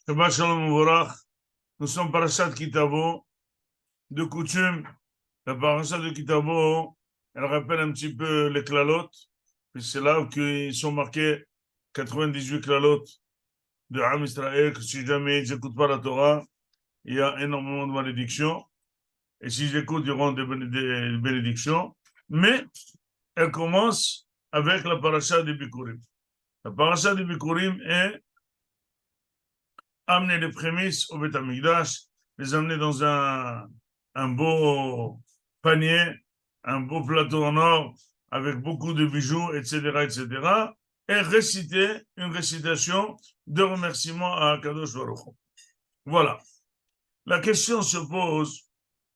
Shabbat Shalom Uvorach. Nous sommes parashat Kitavo. De coutume, la parashat de Kitavo, elle rappelle un petit peu les klalot. Puis c'est là qu'ils sont marqués 98 klalot de Am Israël, que si jamais ils n'écoutent pas la Torah, il y a énormément de malédictions. Et s'ils écoutent, il y aura des bénédictions. Mais elle commence avec la parashat de Bikurim. La parashat de Bikurim est amener les prémices au Beth Amikdash, les amener dans un beau panier, un beau plateau en or, avec beaucoup de bijoux, etc., etc., et réciter une récitation de remerciement à Kadosh Baruch Hu. Voilà. La question se pose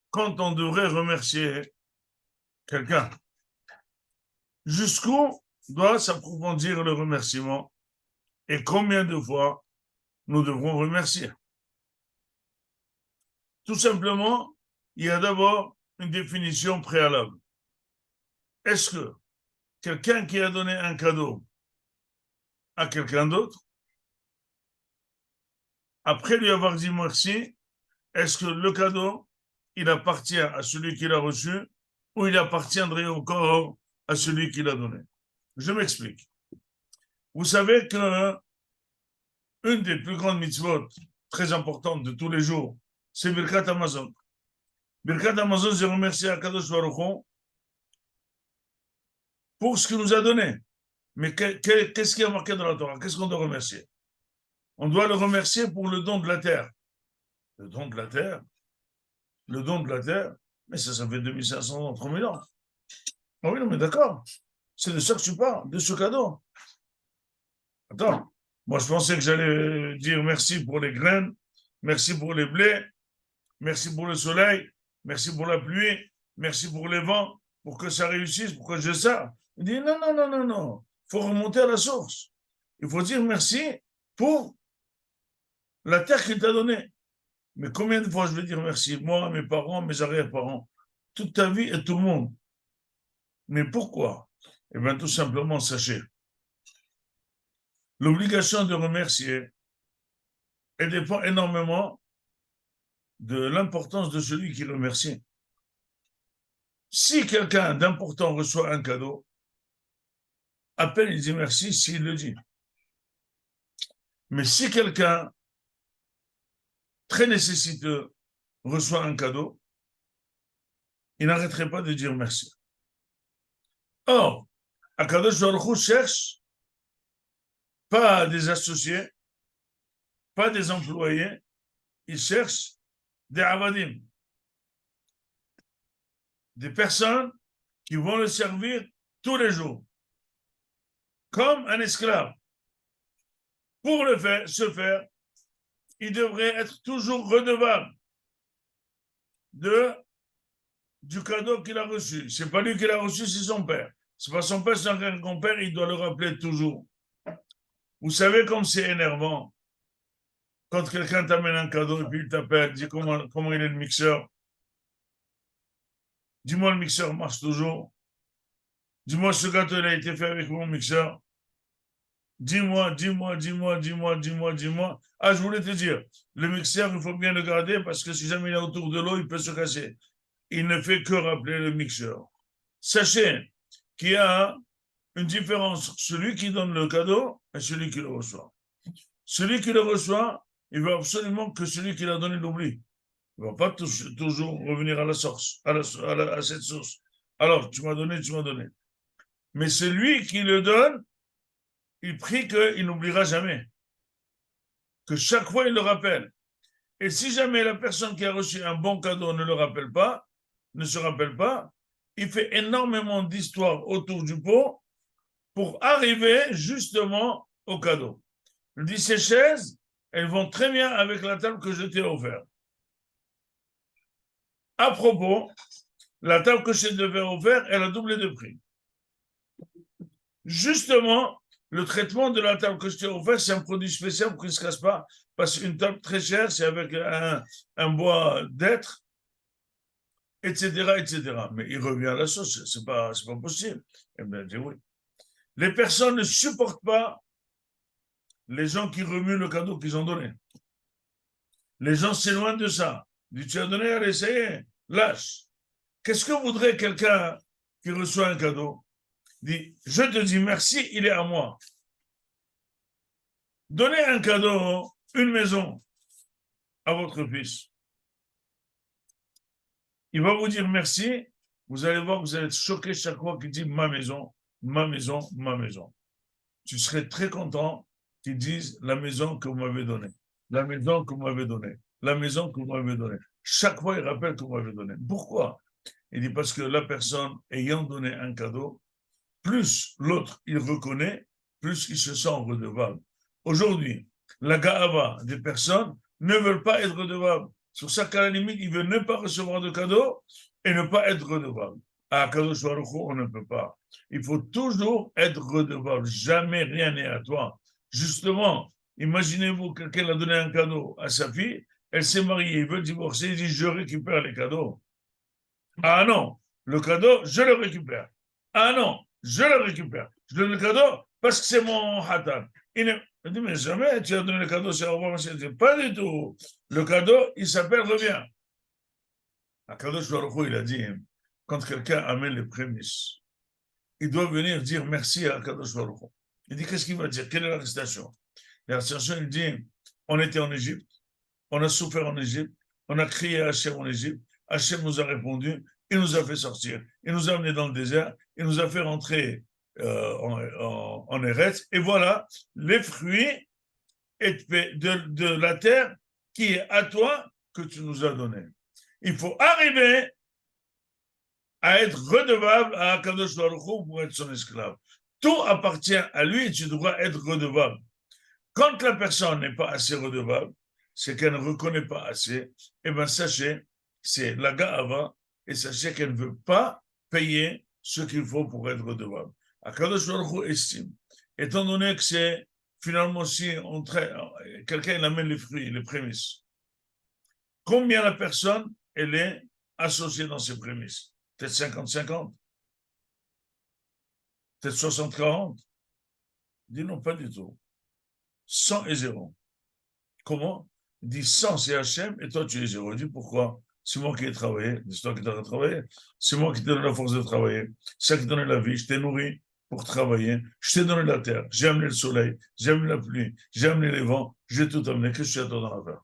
quand on devrait remercier quelqu'un. Jusqu'où doit s'approfondir le remerciement et combien de fois nous devrons remercier? Tout simplement, il y a d'abord une définition préalable. Est-ce que quelqu'un qui a donné un cadeau à quelqu'un d'autre, après lui avoir dit merci, est-ce que le cadeau, il appartient à celui qui l'a reçu ou il appartiendrait encore à celui qui l'a donné? Je m'explique. Vous savez que une des plus grandes mitzvot très importantes de tous les jours, c'est Birkat Hamazon. Birkat Hamazon, c'est remercier à Kadosh Baruch Hu pour ce qu'il nous a donné. Mais qu'est-ce qui est marqué dans la Torah? Qu'est-ce qu'on doit remercier? On doit le remercier pour le don de la terre. Le don de la terre? Le don de la terre? Mais ça fait 2500 ans, 3000 ans. Ah oui, non, mais d'accord. C'est de ça que tu parles, de ce cadeau. Attends, moi je pensais que j'allais dire merci pour les graines, merci pour les blés, merci pour le soleil, merci pour la pluie, merci pour les vents, pour que ça réussisse, pour que je ça. Il dit non, non, non, non, non. Il faut remonter à la source. Il faut dire merci pour la terre qu'il t'a donnée. Mais combien de fois je vais dire merci? Moi, mes parents, mes arrière-parents, toute ta vie et tout le monde. Mais pourquoi? Eh bien, tout simplement, sachez, l'obligation de remercier, elle dépend énormément de l'importance de celui qui remercie. Si quelqu'un d'important reçoit un cadeau, à peine il dit merci s'il le dit. Mais si quelqu'un très nécessiteux reçoit un cadeau, il n'arrêterait pas de dire merci. Or, Akadosh Baruch Hu cherche pas des associés, pas des employés, il cherche des avadim, des personnes qui vont le servir tous les jours, comme un esclave. Pour ce faire, il devrait être toujours redevable du cadeau qu'il a reçu. C'est pas lui qui l'a reçu, c'est son père. C'est pas son père, c'est un grand-père, il doit le rappeler toujours. Vous savez comme c'est énervant quand quelqu'un t'amène un cadeau et puis il t'appelle, dit comment il est le mixeur. Dis-moi, le mixeur marche toujours. Dis-moi, ce gâteau, il a été fait avec mon mixeur. Dis-moi. Ah, je voulais te dire, le mixeur, il faut bien le garder parce que si jamais il est autour de l'eau, il peut se casser. Il ne fait que rappeler le mixeur. Sachez qu'il y a une différence entre celui qui donne le cadeau et celui qui le reçoit. Celui qui le reçoit, il veut absolument que celui qui l'a donné l'oublie. Il ne va pas toujours revenir à la source, à cette source. Alors, tu m'as donné. Mais celui qui le donne, il prie qu'il n'oubliera jamais. Que chaque fois, il le rappelle. Et si jamais la personne qui a reçu un bon cadeau ne se rappelle pas, il fait énormément d'histoires autour du pot pour arriver justement au cadeau. Il dit, ces chaises, elles vont très bien avec la table que je t'ai offerte. À propos, la table que je t'ai offerte, elle a doublé de prix. Justement, le traitement de la table que je t'ai offert, c'est un produit spécial pour qu'il ne se casse pas. Parce qu'une table très chère, c'est avec un bois d'être, etc. Mais il revient à la sauce, c'est pas possible. Eh bien, je dis oui. Les personnes ne supportent pas les gens qui remuent le cadeau qu'ils ont donné. Les gens s'éloignent de ça. Il dit, tu as donné, allez, ça y est, lâche. Qu'est-ce que voudrait quelqu'un qui reçoit un cadeau? Il dit, je te dis merci, il est à moi. Donnez un cadeau, une maison à votre fils. Il va vous dire merci. Vous allez voir, vous allez être choqué chaque fois qu'il dit ma maison, ma maison, ma maison. Tu serais très content qu'ils disent la maison que vous m'avez donnée, la maison que vous m'avez donnée, la maison que vous m'avez donnée. Chaque fois, il rappelle que vous m'avez donné. Pourquoi? Il dit parce que la personne ayant donné un cadeau, plus l'autre il reconnaît, plus il se sent redevable. Aujourd'hui, la ga'ava des personnes ne veulent pas être redevables. Sur ça qu'à la limite, ils veulent ne pas recevoir de cadeau et ne pas être redevable. À Kadosh Baruch Hu, on ne peut pas. Il faut toujours être redevable. Jamais rien n'est à toi. Justement, imaginez-vous que quelqu'un a donné un cadeau à sa fille, elle s'est mariée, il veut divorcer, il dit je récupère les cadeaux. Ah non, le cadeau, je le récupère. Ah non, je le récupère. Je donne le cadeau parce que c'est mon hatan. Il dit, mais jamais tu as donné le cadeau, c'est au revoir, pas du tout. Le cadeau, il s'appelle revient. Akadosh Baruch Hu, il a dit, quand quelqu'un amène les prémices, il doit venir dire merci à Akadosh Baruch Hu. Il dit, qu'est-ce qu'il va dire? Quelle est la récitation? La récitation, il dit, on était en Égypte, on a souffert en Égypte, on a crié à Hachem en Égypte, Hachem nous a répondu, il nous a fait sortir, il nous a amenés dans le désert, il nous a fait rentrer en Eretz, et voilà les fruits de la terre qui est à toi que tu nous as donné. Il faut arriver à être redevable à Akadosh Baruch Hu pour être son esclave. Tout appartient à lui et tu devras être redevable. Quand la personne n'est pas assez redevable, c'est qu'elle ne reconnaît pas assez, et bien sachez, c'est la ga'ava, et sachez qu'elle ne veut pas payer ce qu'il faut pour être redevable. Akadosh Baruch Hu estime, étant donné que c'est finalement si quelqu'un amène les fruits, les prémices, combien la personne elle est associée dans ses prémices? Peut-être 50-50, peut-être 60-40. Il dit non, pas du tout. 100 et 0. Comment? Il dit 100 c'est Hachem et toi tu es 0. Il dit pourquoi? C'est moi qui ai travaillé, c'est toi qui t'as travaillé. C'est moi qui t'ai donné la force de travailler. C'est ça qui t'a donné la vie. Je t'ai nourri pour travailler. Je t'ai donné la terre. J'ai amené le soleil. J'ai amené la pluie. J'ai amené les vents. J'ai tout amené. Qu'est-ce que tu as dans l'affaire?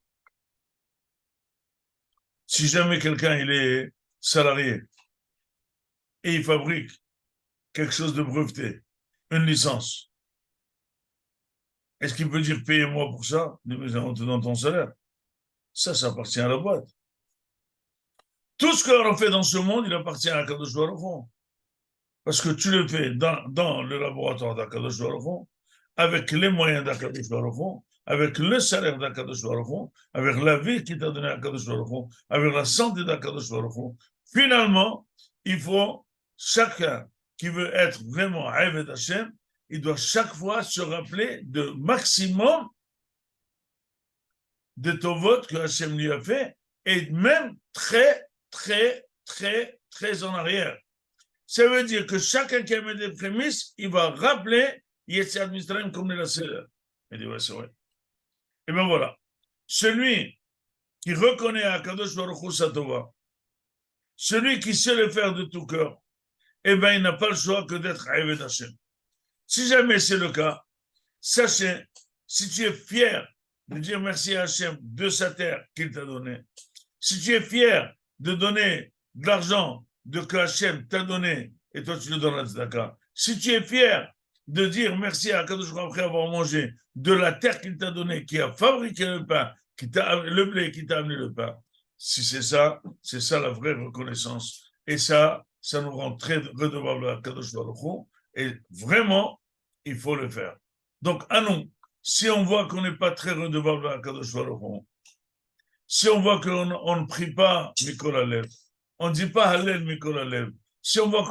Si jamais quelqu'un il est salarié et il fabrique quelque chose de breveté, une licence, est-ce qu'il peut dire payez-moi pour ça? Mais on te donne ton salaire. Ça appartient à la boîte. Tout ce qu'on fait dans ce monde, il appartient à Kadosh Baruch Hu. Parce que tu le fais dans le laboratoire d'Akadosh Baruch Hu, avec les moyens d'Akadosh Baruch Hu, avec le salaire d'Akadosh Baruch Hu, avec la vie qui t'a donné Akadosh Baruch Hu, avec la santé d'Akadosh Baruch Hu. Finalement, il faut, chacun qui veut être vraiment Eved Hashem, il doit chaque fois se rappeler de maximum de tovot que Hashem lui a fait, et même très, très, très, très en arrière. Ça veut dire que chacun qui a mis des prémices, il va rappeler Yetziat Mitzrayim comme il a célèbre. Il dit, ouais, c'est vrai. Et bien voilà. Celui qui reconnaît à Kadosh Baruch Hu sa tova, celui qui sait le faire de tout cœur, eh bien, il n'a pas le choix que d'être Eved Hashem. Si jamais c'est le cas, sachez, si tu es fier de dire merci à Hashem de sa terre qu'il t'a donnée, si tu es fier de donner de l'argent de que Hashem t'a donné et toi tu le donnes à Tzedaka, si tu es fier de dire merci à Kadosh Baruch Hu après avoir mangé de la terre qu'il t'a donnée, qui a fabriqué le pain, le blé qui t'a amené le pain, si c'est ça la vraie reconnaissance. Et ça nous rend très redevables à Kadosh Baruch Hu. Et vraiment, il faut le faire. Donc, à nous, si on voit qu'on n'est pas très redevable à Kadosh Baruch Hu, si on voit qu'on ne prie pas Mikol Halev, on ne dit pas Hallel Mikol Halev, si on voit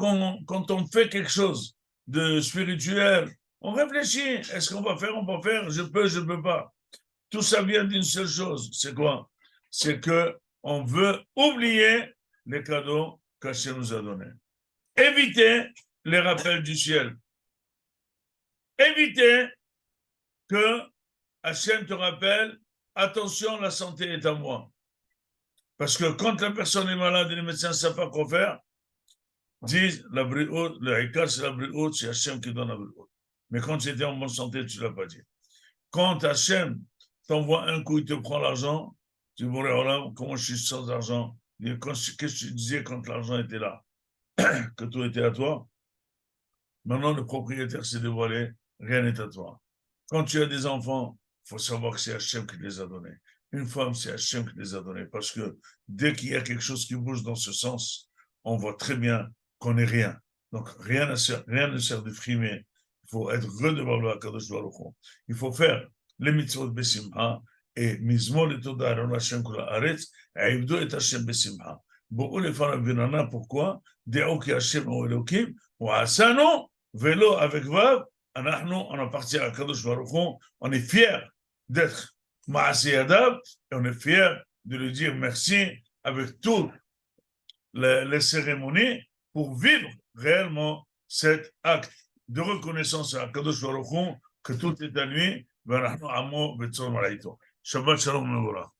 quand on fait quelque chose de spirituel, on réfléchit, est-ce qu'on va faire, on va faire, je peux pas. Tout ça vient d'une seule chose, c'est quoi? C'est qu'on veut oublier les cadeaux qu'Hachem nous a donnés. Éviter les rappels du ciel. Éviter que Hachem te rappelle attention, la santé est à moi. Parce que quand la personne est malade et les médecins ne savent pas quoi faire, disent la brioude, le haïkal, c'est la brioude, c'est Hachem qui donne la brioude. Mais quand tu étais en bonne santé, tu ne l'as pas dit. Quand Hachem t'envoie un coup, il te prend l'argent, tu dis, bon, comment je suis sans argent? Qu'est-ce que tu disais quand l'argent était là? Que tout était à toi? Maintenant, le propriétaire s'est dévoilé, rien n'est à toi. Quand tu as des enfants, il faut savoir que c'est Hachem qui les a donnés. Une femme, c'est Hachem qui les a donnés. Parce que dès qu'il y a quelque chose qui bouge dans ce sens, on voit très bien qu'on n'est rien. Donc, rien ne sert de frimer. Il faut être redevable à Kadosh Baruch Hu. Il faut faire les mitzvot besimha et mizmor et toda aron Hachem kula aretz et ibdo et Hachem besimha. Beaucoup les femmes vinana, pourquoi? Deo ki Hachem ou Elokim ou asano velo avec vav. On appartient à Kadosh Baruch Hu, on est fiers d'être Maaseh Adam et on est fiers de lui dire merci avec toutes les cérémonies pour vivre réellement cet acte de reconnaissance à Kadosh Baruch Hu que tout est à lui. Shabbat Shalom Mevorach.